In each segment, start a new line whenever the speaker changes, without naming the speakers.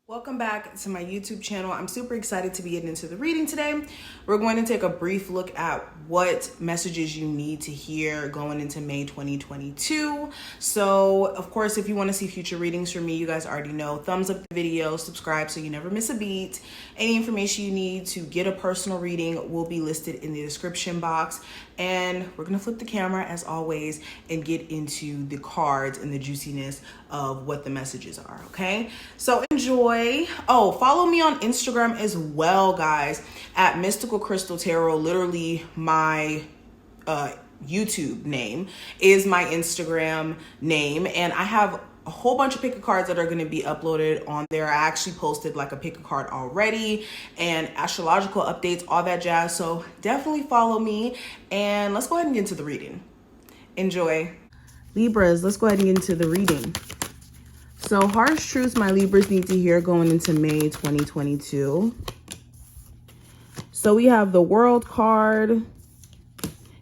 Welcome back to my YouTube channel. I'm super excited to be getting into the reading today. We're going to take a brief look at what messages you need to hear going into May 2022. So, of course, if you want to see future readings from me, you guys already know, thumbs up the video, subscribe so you never miss a beat. Any information you need to get a personal reading will be listed in the description box. And we're going to flip the camera as always and get into the cards and the juiciness of what the messages are, okay? So enjoy. Oh, follow me on Instagram as well, guys, at Mystical Crystal Tarot. Literally my YouTube name is my Instagram name, and I have a whole bunch of pick a cards that are going to be uploaded on there. I actually posted like a pick a card already and astrological updates, all that jazz. So definitely follow me and let's go ahead and get into the reading. Enjoy. Libras, let's go ahead and get into the reading. So harsh truths my Libras need to hear going into May 2022. So we have the World card,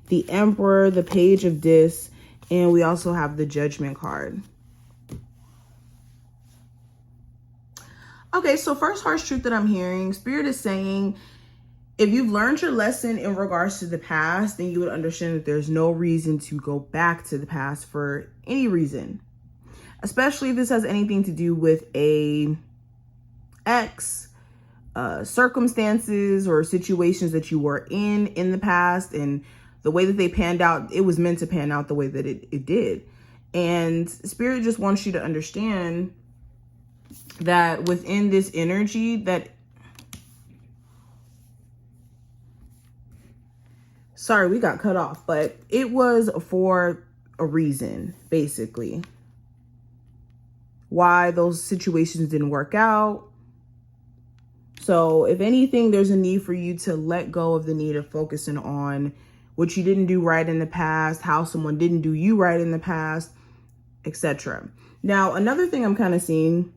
the Emperor, the Page of Discs, and we also have the Judgment card. Okay, so first harsh truth that I'm hearing, Spirit is saying, if you've learned your lesson in regards to the past, then you would understand that there's no reason to go back to the past for any reason. Especially if this has anything to do with a ex, circumstances or situations that you were in the past, and the way that they panned out, it was meant to pan out the way that it did. And Spirit just wants you to understand that within this energy that, sorry, we got cut off, but it was for a reason, basically. Why those situations didn't work out. So if anything, there's a need for you to let go of the need of focusing on what you didn't do right in the past, how someone didn't do you right in the past, etc. Now, another thing I'm kind of seeing,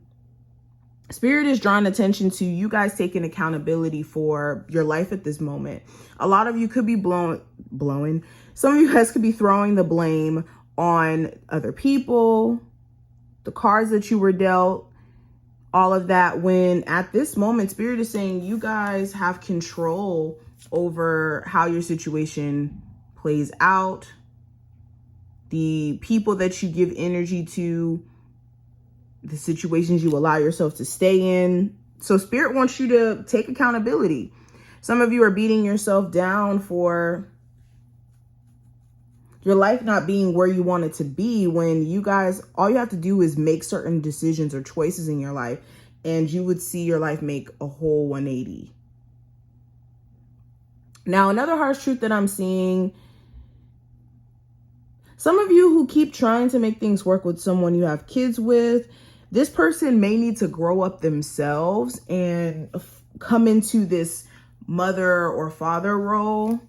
Spirit is drawing attention to you guys taking accountability for your life at this moment. A lot of you could be blowing. Some of you guys could be throwing the blame on other people, the cards that you were dealt, all of that, when at this moment, Spirit is saying you guys have control over how your situation plays out, the people that you give energy to, the situations you allow yourself to stay in. So Spirit wants you to take accountability. Some of you are beating yourself down for your life not being where you want it to be, when you guys, all you have to do is make certain decisions or choices in your life, and you would see your life make a whole 180. Now, another harsh truth that I'm seeing, some of you who keep trying to make things work with someone you have kids with, this person may need to grow up themselves and come into this mother or father role.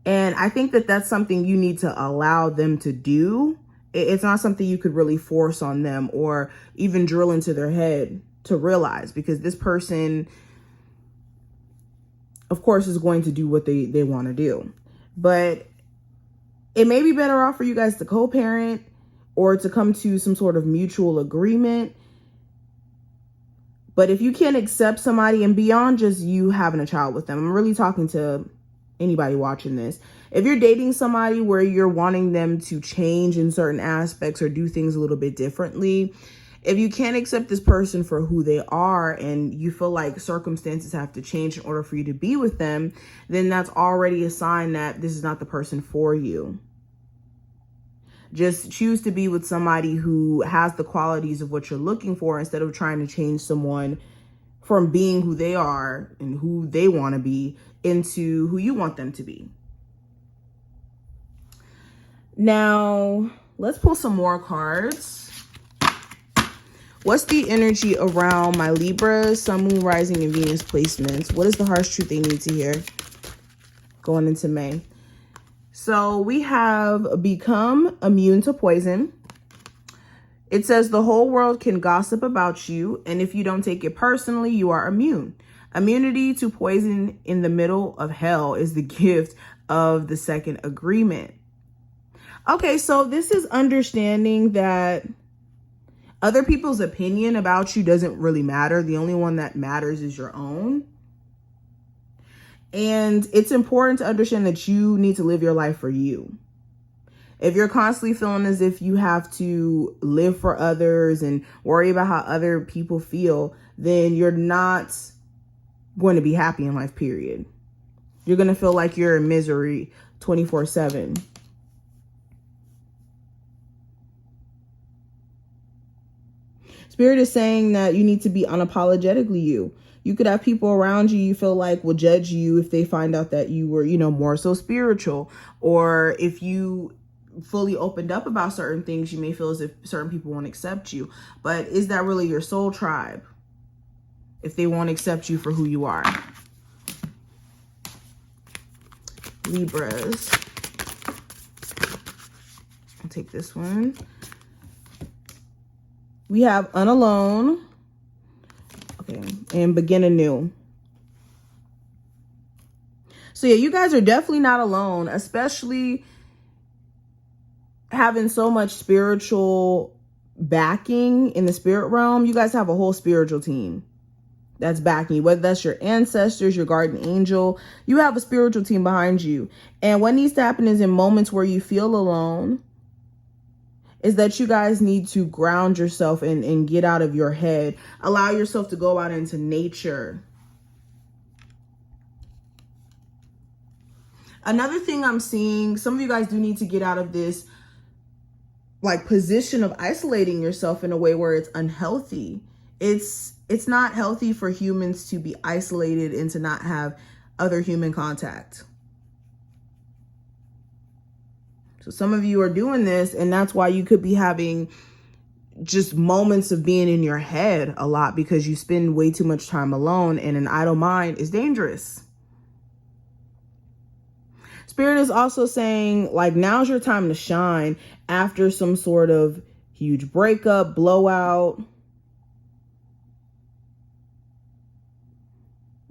And I think that that's something you need to allow them to do. It's not something you could really force on them or even drill into their head to realize, because this person, of course, is going to do what they want to do. But it may be better off for you guys to co-parent or to come to some sort of mutual agreement. But if you can't accept somebody, and beyond just you having a child with them, I'm really talking to anybody watching this. If you're dating somebody where you're wanting them to change in certain aspects or do things a little bit differently, if you can't accept this person for who they are and you feel like circumstances have to change in order for you to be with them, then that's already a sign that this is not the person for you. Just choose to be with somebody who has the qualities of what you're looking for, instead of trying to change someone from being who they are and who they want to be into who you want them to be. Now, let's pull some more cards. What's the energy around my Libra, Sun, Moon, Rising, and Venus placements? What is the harsh truth they need to hear going into May? So we have become immune to poison. It says the whole world can gossip about you, and if you don't take it personally, you are immune. Immunity to poison in the middle of hell is the gift of the second agreement. Okay, so this is understanding that Other people's opinion about you doesn't really matter. The only one that matters is your own. And it's important to understand that you need to live your life for you. If you're constantly feeling as if you have to live for others and worry about how other people feel, then you're not going to be happy in life, period. You're going to feel like you're in misery 24/7. Spirit is saying that you need to be unapologetically you. You could have people around you feel like will judge you if they find out that you were, more so spiritual. Or if you fully opened up about certain things, you may feel as if certain people won't accept you. But is that really your soul tribe if they won't accept you for who you are? Libras. I'll take this one. We have unalone. Okay, and begin anew. So yeah, you guys are definitely not alone, especially having so much spiritual backing in the spirit realm. You guys have a whole spiritual team that's backing you, whether that's your ancestors, your guardian angel. You have a spiritual team behind you. And what needs to happen is in moments where you feel alone, is that you guys need to ground yourself and get out of your head. Allow yourself to go out into nature. Another thing I'm seeing, some of you guys do need to get out of this position of isolating yourself in a way where it's unhealthy. It's not healthy for humans to be isolated and to not have other human contact. So some of you are doing this, and that's why you could be having just moments of being in your head a lot because you spend way too much time alone, and an idle mind is dangerous. Spirit is also saying, now's your time to shine after some sort of huge breakup, blowout.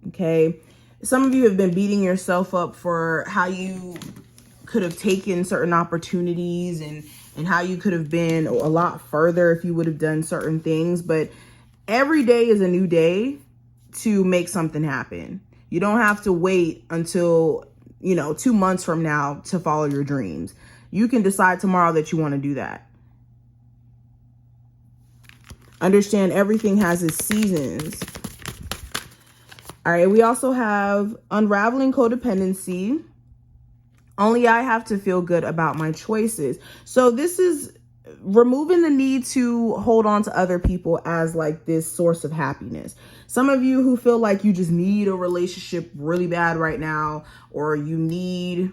Okay. Some of you have been beating yourself up for how you could have taken certain opportunities and how you could have been a lot further if you would have done certain things. But every day is a new day to make something happen. You don't have to wait until 2 months from now to follow your dreams. You can decide tomorrow that you want to do that. Understand everything has its seasons. All right, we also have unraveling codependency. Only I have to feel good about my choices. So this is removing the need to hold on to other people as this source of happiness. Some of you who feel like you just need a relationship really bad right now, or you need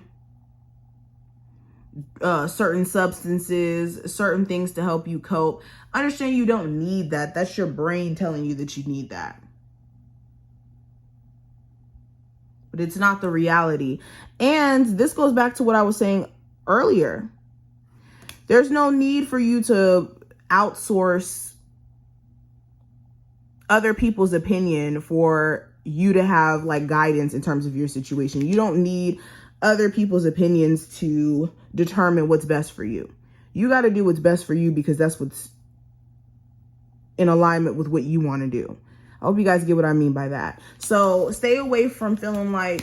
certain substances, certain things to help you cope. Understand you don't need that. That's your brain telling you that you need that. But it's not the reality. And this goes back to what I was saying earlier. There's no need for you to outsource other people's opinion for you to have guidance in terms of your situation. You don't need other people's opinions to determine what's best for you. You got to do what's best for you because that's what's in alignment with what you want to do. I hope you guys get what I mean by that. So stay away from feeling like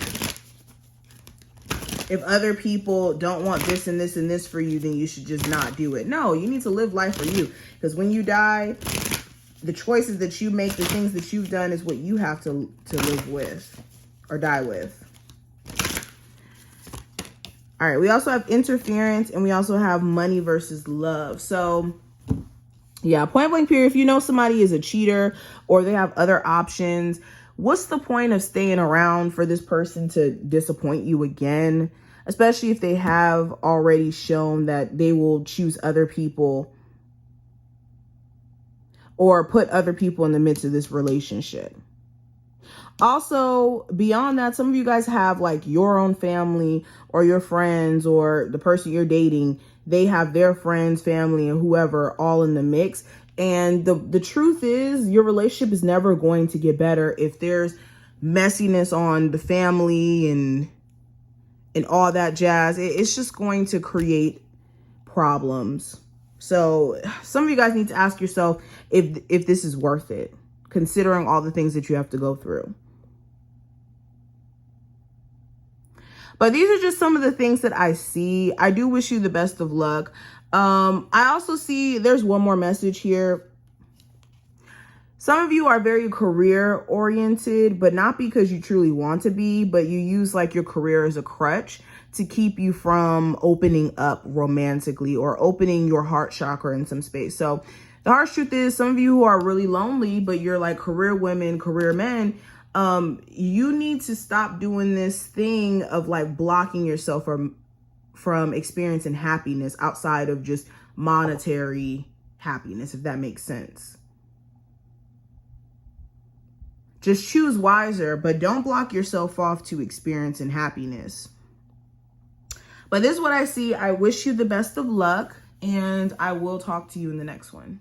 if other people don't want this and this and this for you, then you should just not do it. No, you need to live life for you. Because when you die, the choices that you make, the things that you've done is what you have to live with or die with. All right, we also have interference and we also have money versus love. So yeah, point blank period, if you know somebody is a cheater or they have other options, what's the point of staying around for this person to disappoint you again? Especially if they have already shown that they will choose other people or put other people in the midst of this relationship. Also, beyond that, some of you guys have your own family or your friends or the person you're dating. They have their friends, family, and whoever all in the mix. And the truth is your relationship is never going to get better if there's messiness on the family and all that jazz. It's just going to create problems. So some of you guys need to ask yourself if this is worth it, considering all the things that you have to go through. But these are just some of the things that I see. I do wish you the best of luck. I also see there's one more message here. Some of you are very career oriented, but not because you truly want to be, but you use like your career as a crutch to keep you from opening up romantically or opening your heart chakra in some space. So the harsh truth is, some of you who are really lonely, but you're like career women, career men, you need to stop doing this thing of like blocking yourself from experiencing happiness outside of just monetary happiness, if that makes sense. Just choose wiser, but don't block yourself off to experiencing happiness. But this is what I see. I wish you the best of luck, and I will talk to you in the next one.